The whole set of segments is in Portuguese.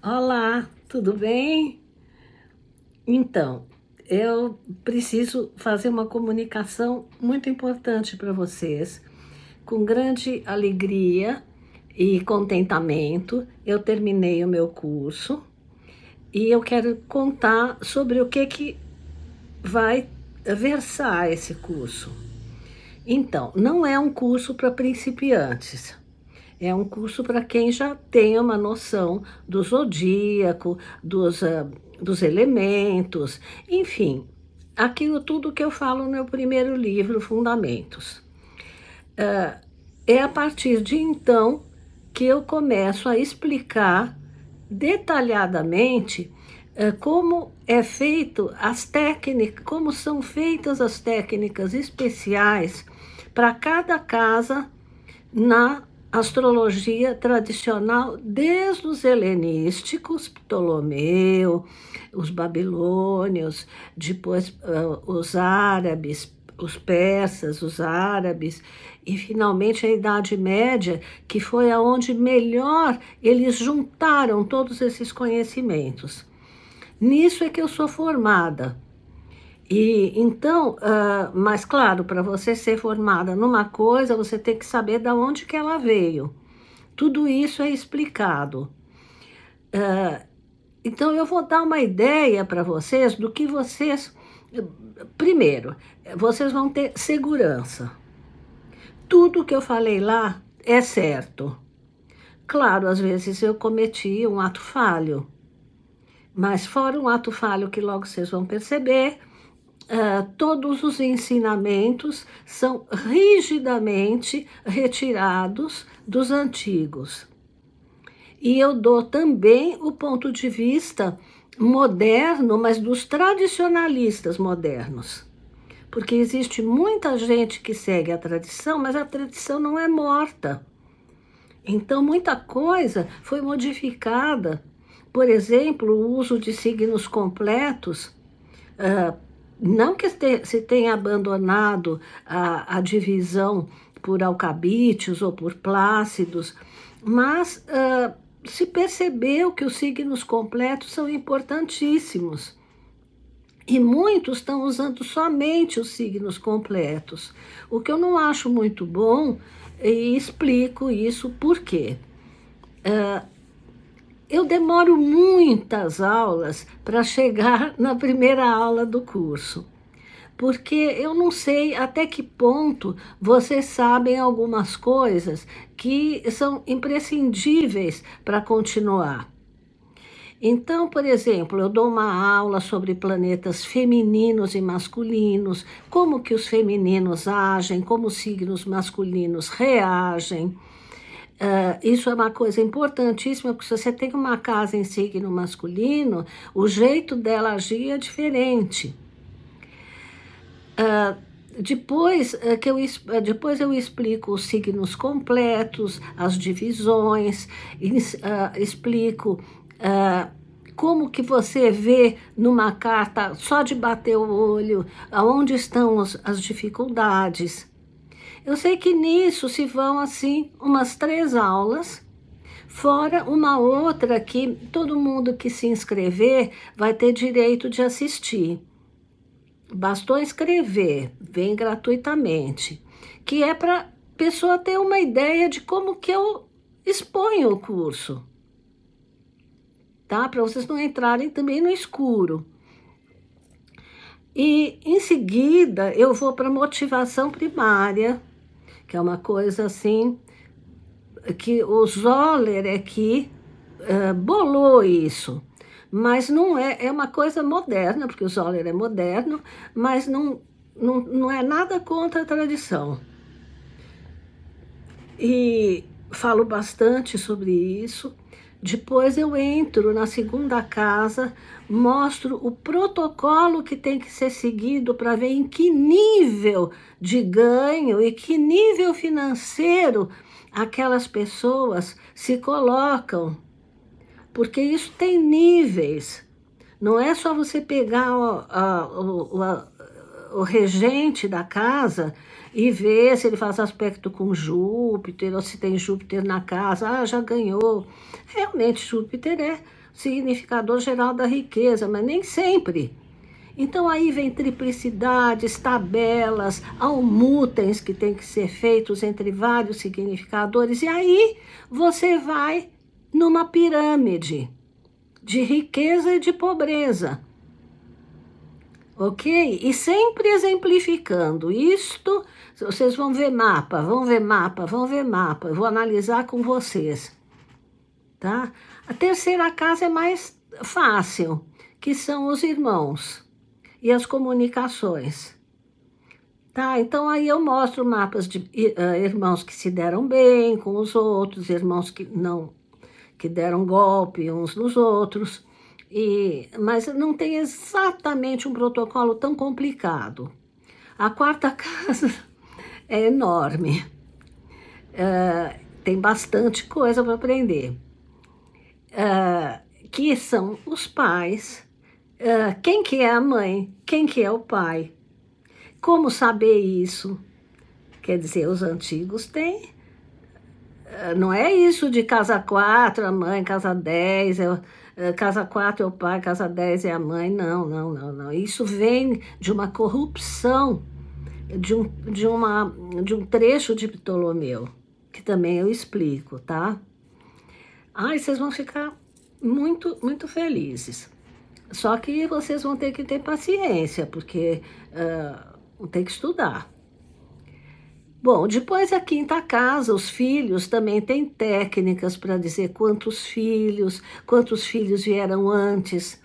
Olá, tudo bem? Então, eu preciso fazer uma comunicação muito importante para vocês. Com grande alegria e contentamento, eu terminei o meu curso e eu quero contar sobre o que vai versar esse curso. Então, não é um curso para principiantes. É um curso para quem já tem uma noção do zodíaco, dos elementos, enfim, aquilo tudo que eu falo no meu primeiro livro, Fundamentos. É a partir de então que eu começo a explicar detalhadamente como é feito as técnicas, como são feitas as técnicas especiais para cada casa na astrologia tradicional, desde os helenísticos, Ptolomeu, os babilônios, depois os árabes, os persas, os árabes, e finalmente a Idade Média, que foi aonde melhor eles juntaram todos esses conhecimentos. Nisso é que eu sou formada. E então, mas claro, para você ser formada numa coisa, você tem que saber de onde que ela veio. Tudo isso é explicado. Então, eu vou dar uma ideia para vocês do que vocês. Primeiro, vocês vão ter segurança. Tudo que eu falei lá é certo. Claro, às vezes eu cometi um ato falho, mas fora um ato falho que logo vocês vão perceber, todos os ensinamentos são rigidamente retirados dos antigos. E eu dou também o ponto de vista moderno, mas dos tradicionalistas modernos. Porque existe muita gente que segue a tradição, mas a tradição não é morta. Então, muita coisa foi modificada. Por exemplo, o uso de signos completos. Não que se tenha abandonado a divisão por alcabítios ou por plácidos, mas se percebeu que os signos completos são importantíssimos. E muitos estão usando somente os signos completos, o que eu não acho muito bom, e explico isso por quê. Eu demoro muitas aulas para chegar na primeira aula do curso, porque eu não sei até que ponto vocês sabem algumas coisas que são imprescindíveis para continuar. Então, por exemplo, eu dou uma aula sobre planetas femininos e masculinos, como que os femininos agem, como os signos masculinos reagem. Isso é uma coisa importantíssima, porque se você tem uma casa em signo masculino, o jeito dela agir é diferente. Depois eu explico os signos completos, as divisões, explico como que você vê numa carta, só de bater o olho, aonde estão as dificuldades. Eu sei que nisso se vão, assim, umas 3 aulas, fora uma outra que todo mundo que se inscrever vai ter direito de assistir. Bastou escrever, vem gratuitamente, que é para a pessoa ter uma ideia de como que eu exponho o curso, tá? Para vocês não entrarem também no escuro. E em seguida eu vou para motivação primária, que é uma coisa assim, que o Zoller é que bolou isso. Mas não é uma coisa moderna, porque o Zoller é moderno, mas não é nada contra a tradição. E falo bastante sobre isso. Depois eu entro na segunda casa, mostro o protocolo que tem que ser seguido para ver em que nível de ganho e que nível financeiro aquelas pessoas se colocam. Porque isso tem níveis. Não é só você pegar o regente da casa e ver se ele faz aspecto com Júpiter, ou se tem Júpiter na casa. Ah, já ganhou. Realmente, Júpiter é significador geral da riqueza, mas nem sempre. Então aí vem triplicidades, tabelas, almutens que tem que ser feitos entre vários significadores, e aí você vai numa pirâmide de riqueza e de pobreza. Ok? E sempre exemplificando isto, vocês vão ver mapa, vão ver mapa, vão ver mapa. Eu vou analisar com vocês, tá? A terceira casa é mais fácil, que são os irmãos e as comunicações. Tá? Então aí eu mostro mapas de irmãos que se deram bem com os outros, irmãos que não, que deram golpe uns nos outros. Mas não tem exatamente um protocolo tão complicado. A quarta casa é enorme, tem bastante coisa para aprender, que são os pais, quem que é a mãe, quem que é o pai, como saber isso? Quer dizer, os antigos têm, não é isso de casa 4, a mãe, casa 10, casa 4 é o pai, casa 10 é a mãe. Não, não, não, não. Isso vem de uma corrupção, de um trecho de Ptolomeu, que também eu explico, tá? Ai, vocês vão ficar muito, muito felizes. Só que vocês vão ter que ter paciência, porque tem que estudar. Bom, depois a quinta casa, os filhos também têm técnicas para dizer quantos filhos vieram antes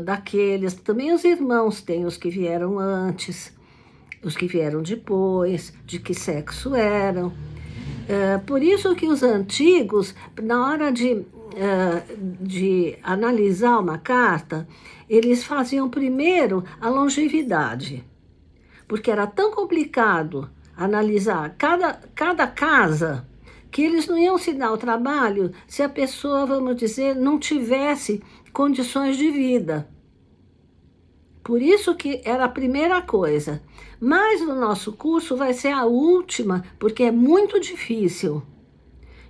daqueles. Também os irmãos têm os que vieram antes, os que vieram depois, de que sexo eram. Por isso que os antigos, na hora de analisar uma carta, eles faziam primeiro a longevidade, porque era tão complicado analisar cada casa que eles não iam se dar o trabalho se a pessoa, vamos dizer, não tivesse condições de vida. Por isso que era a primeira coisa. Mas no nosso curso vai ser a última, porque é muito difícil.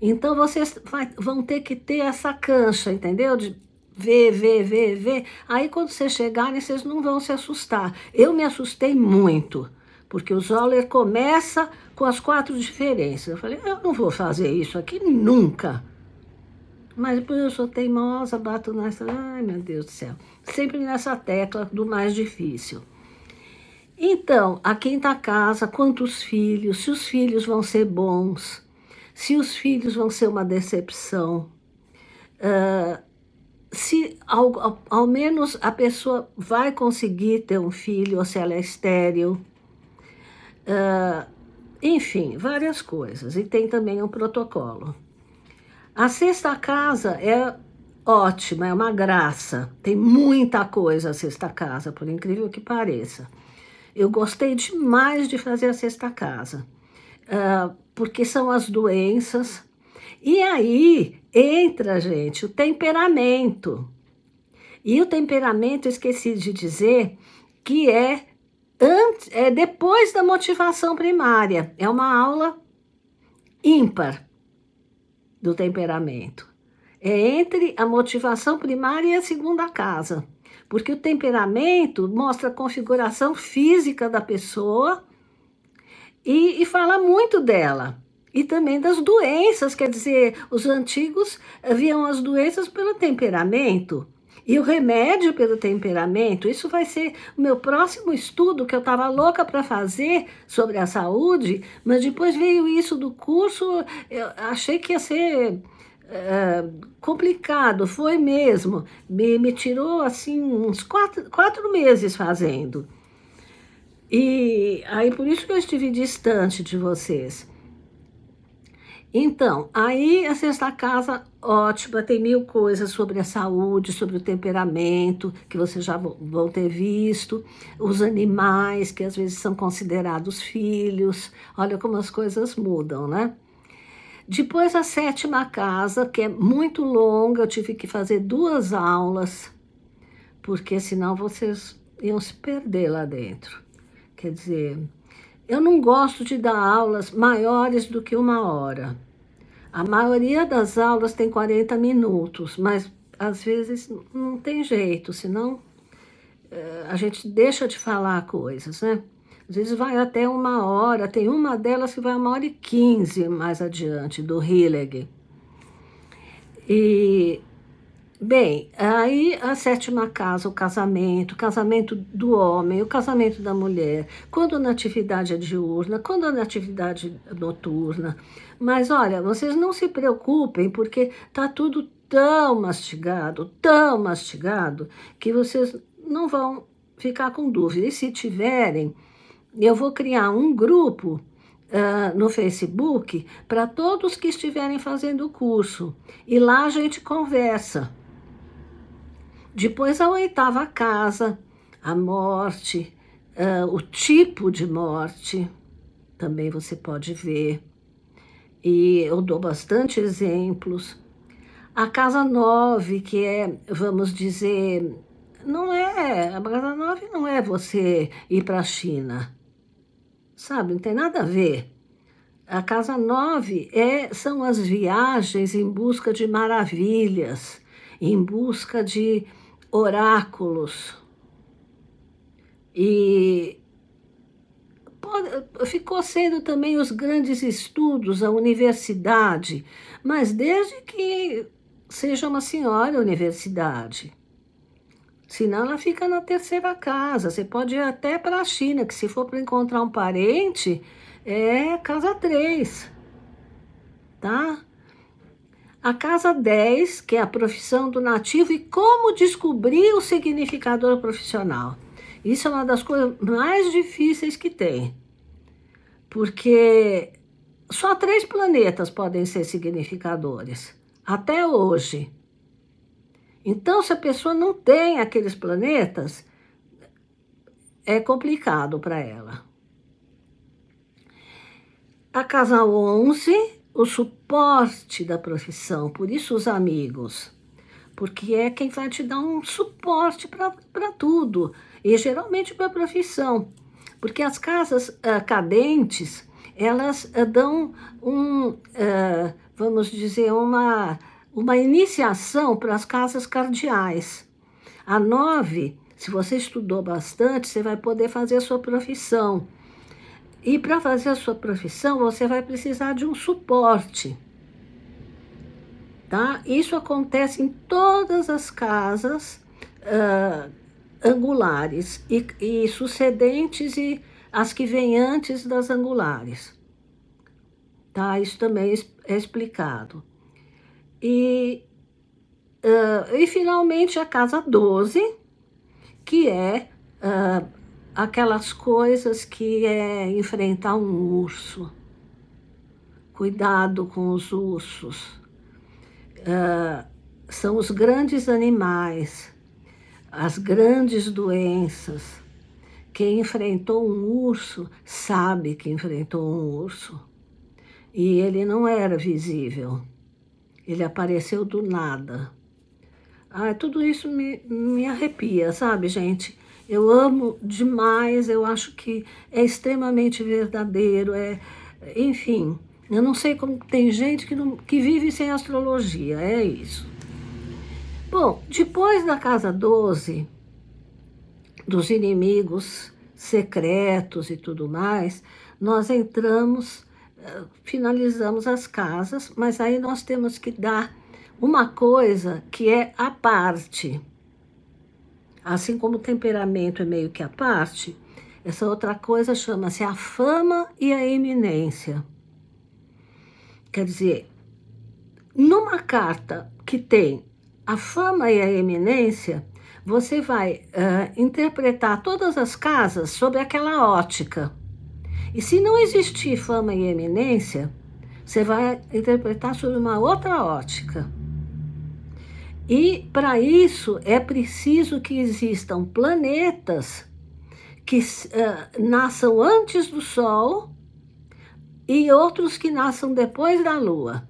Então vocês vão ter que ter essa cancha, entendeu? De ver. Aí quando vocês chegarem, vocês não vão se assustar. Eu me assustei muito, porque o Zoller começa com as 4 diferenças. Eu falei, eu não vou fazer isso aqui nunca. Mas depois eu sou teimosa, bato nessa, ai meu Deus do céu. Sempre nessa tecla do mais difícil. Então, a quinta casa, quantos filhos, se os filhos vão ser bons, se os filhos vão ser uma decepção, se ao menos a pessoa vai conseguir ter um filho ou se ela é estéril. Enfim, várias coisas. E tem também um protocolo. A sexta casa é ótima, é uma graça. Tem muita coisa a sexta casa, por incrível que pareça. Eu gostei demais de fazer a sexta casa, porque são as doenças. E aí entra, gente, o temperamento. E o temperamento, eu esqueci de dizer, que é depois da motivação primária. É uma aula ímpar do temperamento. É entre a motivação primária e a segunda casa. Porque o temperamento mostra a configuração física da pessoa e fala muito dela. E também das doenças, quer dizer, os antigos viam as doenças pelo temperamento. E o remédio pelo temperamento, isso vai ser o meu próximo estudo que eu estava louca para fazer sobre a saúde, mas depois veio isso do curso, eu achei que ia ser complicado, foi mesmo. Me tirou assim uns 4 meses fazendo. E aí por isso que eu estive distante de vocês. Então, aí a sexta casa, ótima, tem 1000 coisas sobre a saúde, sobre o temperamento, que vocês já vão ter visto, os animais, que às vezes são considerados filhos, olha como as coisas mudam, né? Depois a sétima casa, que é muito longa, eu tive que fazer 2 aulas, porque senão vocês iam se perder lá dentro. Quer dizer, eu não gosto de dar aulas maiores do que 1 hora. A maioria das aulas tem 40 minutos, mas às vezes não tem jeito, senão a gente deixa de falar coisas, né? Às vezes vai até 1 hora, tem uma delas que vai 1h15 mais adiante, do Hilleg. E, bem, aí a sétima casa, o casamento do homem, o casamento da mulher, quando na atividade é diurna, quando na atividade noturna. Mas olha, vocês não se preocupem, porque tá tudo tão mastigado, que vocês não vão ficar com dúvida. E se tiverem, eu vou criar um grupo no Facebook para todos que estiverem fazendo o curso. E lá a gente conversa. Depois a oitava casa, a morte, o tipo de morte, também você pode ver. E eu dou bastante exemplos. A casa 9, que é, vamos dizer, a casa 9 não é você ir para a China, sabe? Não tem nada a ver. A casa 9 são as viagens em busca de maravilhas, em busca de oráculos. E ficou sendo também os grandes estudos, a universidade, mas desde que seja uma senhora universidade. Senão ela fica na terceira casa. Você pode ir até para a China, que se for para encontrar um parente, é casa 3, tá? A casa 10, que é a profissão do nativo e como descobrir o significador profissional. Isso é uma das coisas mais difíceis que tem, porque só 3 planetas podem ser significadores, até hoje. Então, se a pessoa não tem aqueles planetas, é complicado para ela. A casa 11, o suporte da profissão, por isso os amigos, porque é quem vai te dar um suporte para tudo, e geralmente para a profissão, porque as casas cadentes, elas dão vamos dizer, uma iniciação para as casas cardeais. A 9, se você estudou bastante, você vai poder fazer a sua profissão. E para fazer a sua profissão, você vai precisar de um suporte, tá? Isso acontece em todas as casas angulares e sucedentes e as que vêm antes das angulares, tá? Isso também é explicado. E finalmente a casa 12, que é aquelas coisas que é enfrentar um urso. Cuidado com os ursos. São os grandes animais, as grandes doenças. Quem enfrentou um urso sabe que enfrentou um urso. E ele não era visível. Ele apareceu do nada. Tudo isso me arrepia, sabe, gente? Eu amo demais, eu acho que é extremamente verdadeiro, enfim, eu não sei como tem gente que vive sem astrologia, é isso. Bom, depois da casa 12, dos inimigos secretos e tudo mais, nós entramos, finalizamos as casas, mas aí nós temos que dar uma coisa que é a parte. Assim como o temperamento é meio que a parte, essa outra coisa chama-se a fama e a eminência. Quer dizer, numa carta que tem a fama e a eminência, você vai interpretar todas as casas sob aquela ótica. E se não existir fama e eminência, você vai interpretar sob uma outra ótica. E para isso é preciso que existam planetas que nasçam antes do Sol e outros que nasçam depois da Lua.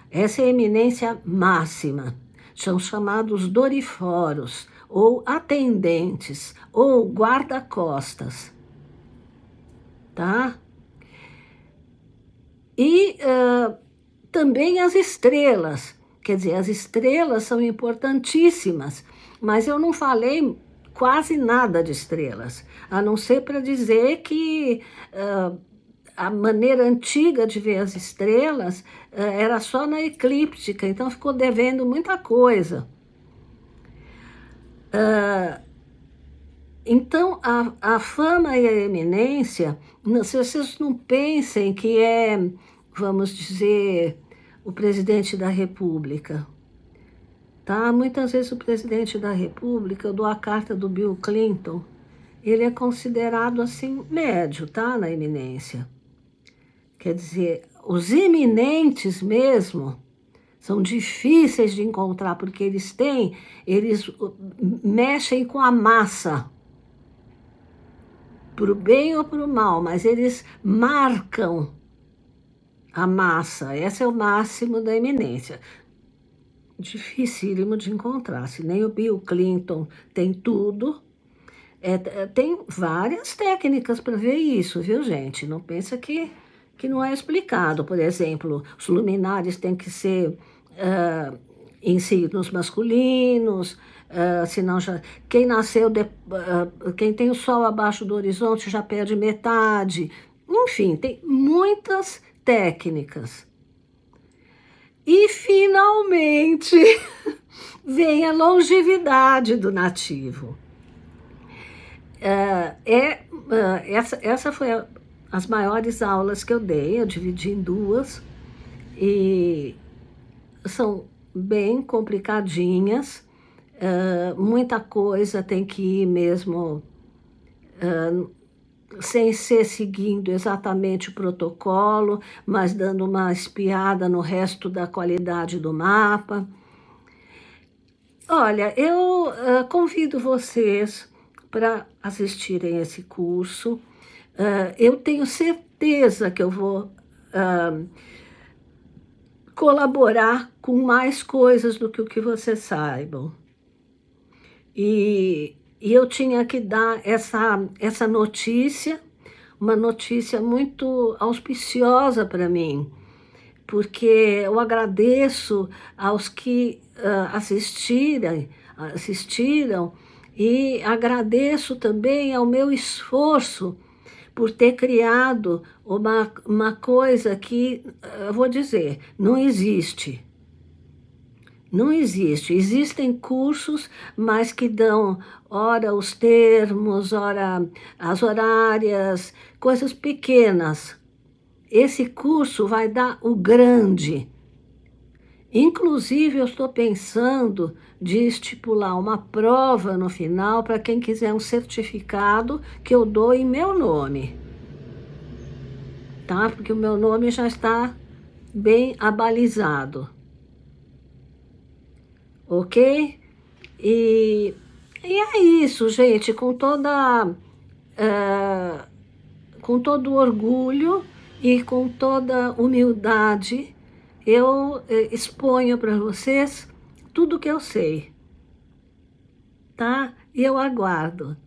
Essa é a eminência máxima. São chamados doriforos, ou atendentes, ou guarda-costas. Tá? E também as estrelas. Quer dizer, as estrelas são importantíssimas, mas eu não falei quase nada de estrelas, a não ser para dizer que a maneira antiga de ver as estrelas era só na eclíptica, então ficou devendo muita coisa. Então, a fama e a eminência, se vocês não pensem que é, vamos dizer, o presidente da República, tá? Muitas vezes o presidente da República, eu dou a carta do Bill Clinton, ele é considerado assim médio, tá? Na eminência. Quer dizer, os eminentes mesmo são difíceis de encontrar, porque eles mexem com a massa, para o bem ou para o mal, mas eles marcam a massa. Esse é o máximo da eminência. Dificílimo de encontrar. Se nem o Bill Clinton tem tudo, tem várias técnicas para ver isso, viu, gente? Não pensa que não é explicado. Por exemplo, os luminares têm que ser em signos masculinos, senão já quem nasceu quem tem o sol abaixo do horizonte já perde metade. Enfim, tem muitas técnicas. E finalmente vem a longevidade do nativo. Essa foi as maiores aulas que eu dei, eu dividi em duas, e são bem complicadinhas, muita coisa tem que ir mesmo sem ser seguindo exatamente o protocolo, mas dando uma espiada no resto da qualidade do mapa. Olha, eu convido vocês para assistirem esse curso. Eu tenho certeza que eu vou colaborar com mais coisas do que o que vocês saibam. E eu tinha que dar essa notícia, uma notícia muito auspiciosa para mim, porque eu agradeço aos que assistiram e agradeço também ao meu esforço por ter criado uma coisa que, eu vou dizer, não existe. Não existe. Existem cursos, mas que dão, ora os termos, ora as horárias, coisas pequenas. Esse curso vai dar o grande. Inclusive, eu estou pensando de estipular uma prova no final para quem quiser um certificado que eu dou em meu nome. Tá? Porque o meu nome já está bem abalizado. Ok? E é isso, gente, com todo orgulho e com toda humildade, eu exponho para vocês tudo que eu sei, tá? E eu aguardo.